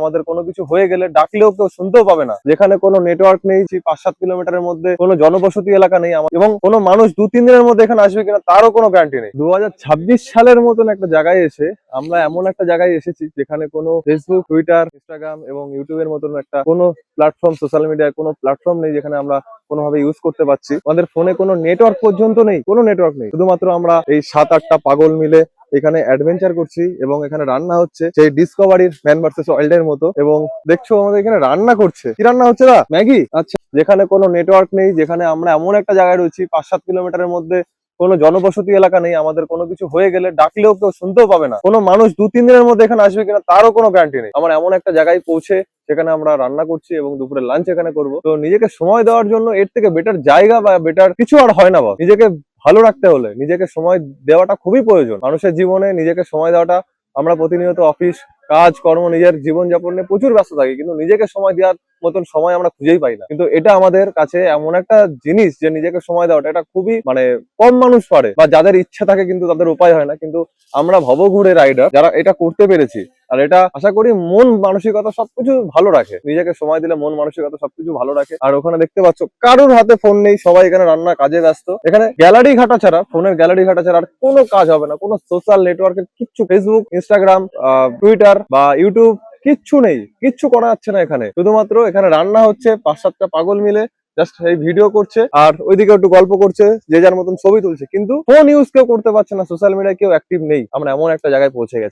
আমাদের কোনো কিছু হয়ে গেলে ডাকলেও কেউ শুনতেও পাবে না, যেখানে কোনো নেটওয়ার্ক নেই, 5-7 কিলোমিটারের মধ্যে কোনো জনবসতি এলাকা নেই এবং কোনো মানুষ 2-3 দিনের মধ্যে এখানে আসবে কিনা তারও কোনো গ্যারান্টি নেই। 2026 সালের মতন একটা জায়গায় এসে আমরা এমন একটা জায়গায় এসেছি যেখানে কোনো ফেসবুক, টুইটার, ইনস্টাগ্রাম এবং ইউটিউবের মতন একটা কোনো প্ল্যাটফর্ম, সোশ্যাল মিডিয়ার কোনো প্ল্যাটফর্ম নেই যেখানে আমরা কোনোভাবে ইউজ করতে পারছি। আমাদের ফোনে কোনো নেটওয়ার্ক পর্যন্ত নেই, কোনো নেটওয়ার্ক নেই। শুধুমাত্র আমরা এই 7-8টা পাগল মিলে এখানে অ্যাডভেঞ্চার করছি এবং এখানে রান্না হচ্ছে সেই ডিসকভারির ম্যান ভার্সেস ওয়াইল্ড এর মতো। এবং দেখছো আমাদের এখানে রান্না করছে, কি রান্না হচ্ছে না? ম্যাগি। আচ্ছা, যেখানে কোনো নেটওয়ার্ক নেই, যেখানে আমরা এমন একটা জায়গায় রয়েছি 5-7 কিলোমিটারের মধ্যে কোনো জনবসতি এলাকা নেই, আমাদের কোনো কিছু হয়ে গেলে ডাকলেও কেউ শুনতেও পাবে না, কোনো মানুষ 2-3 দিনের মধ্যে এখানে আসবে কিনা তারও কোনো গ্যারান্টি নেই। আমরা এমন একটা জায়গায় পৌঁছে সেখানে আমরা রান্না করছি এবং দুপুরে লাঞ্চ এখানে করবো। তো নিজেকে সময় দেওয়ার জন্য এর থেকে বেটার জায়গা বা বেটার কিছু আর হয় না। নিজেকে ভালো রাখতে হলে নিজেকে সময় দেওয়াটা খুবই প্রয়োজন। মানুষের জীবনে নিজেকে সময় দেওয়াটা, আমরা প্রতিনিয়ত অফিস কাজ কর্ম নিজের জীবনযাপন নিয়ে প্রচুর ব্যস্ত থাকি, কিন্তু নিজেকে সময় দেওয়ার মতন সময় আমরা খুঁজেই পাই না। কিন্তু এটা আমাদের কাছে এমন একটা জিনিস যে নিজেকে সময় দেওয়াটা, এটা খুবই কম মানুষ পারে, বা যাদের ইচ্ছা থাকে কিন্তু তাদের উপায় হয় না। কিন্তু আমরা ভবঘুরে রাইডার যারা এটা করতে পেরেছি, আর এটা আশা করি মন মানসিকতা সবকিছু ভালো রাখে। নিজেকে সময় দিলে মন মানসিকতা সবকিছু ভালো রাখে। আর ওখানে দেখতে পাচ্ছ কারোর হাতে ফোন নেই, সবাই এখানে রান্না কাজে ব্যস্ত। এখানে গ্যালারি ঘাটা ছাড়া, ফোনের গ্যালারি ঘাটা ছাড়া আর কোনো কাজ হবে না, কোনো সোশ্যাল নেটওয়ার্কের কিচ্ছু, ফেসবুক, ইনস্টাগ্রাম, টুইটার বা ইউটিউব কিচ্ছু নেই, কিচ্ছু করা যাচ্ছে না এখানে। শুধুমাত্র এখানে রান্না হচ্ছে, 5-7টা পাগল মিলে জাস্ট এই ভিডিও করছে আর ওইদিকে একটু গল্প করছে, যে যার মতন ছবি তুলছে, কিন্তু ফোন ইউজ কেউ করতে পারছে না, সোশ্যাল মিডিয়ায় কেউ অ্যাক্টিভ নেই। আমরা এমন একটা জায়গায় পৌঁছে গেছি।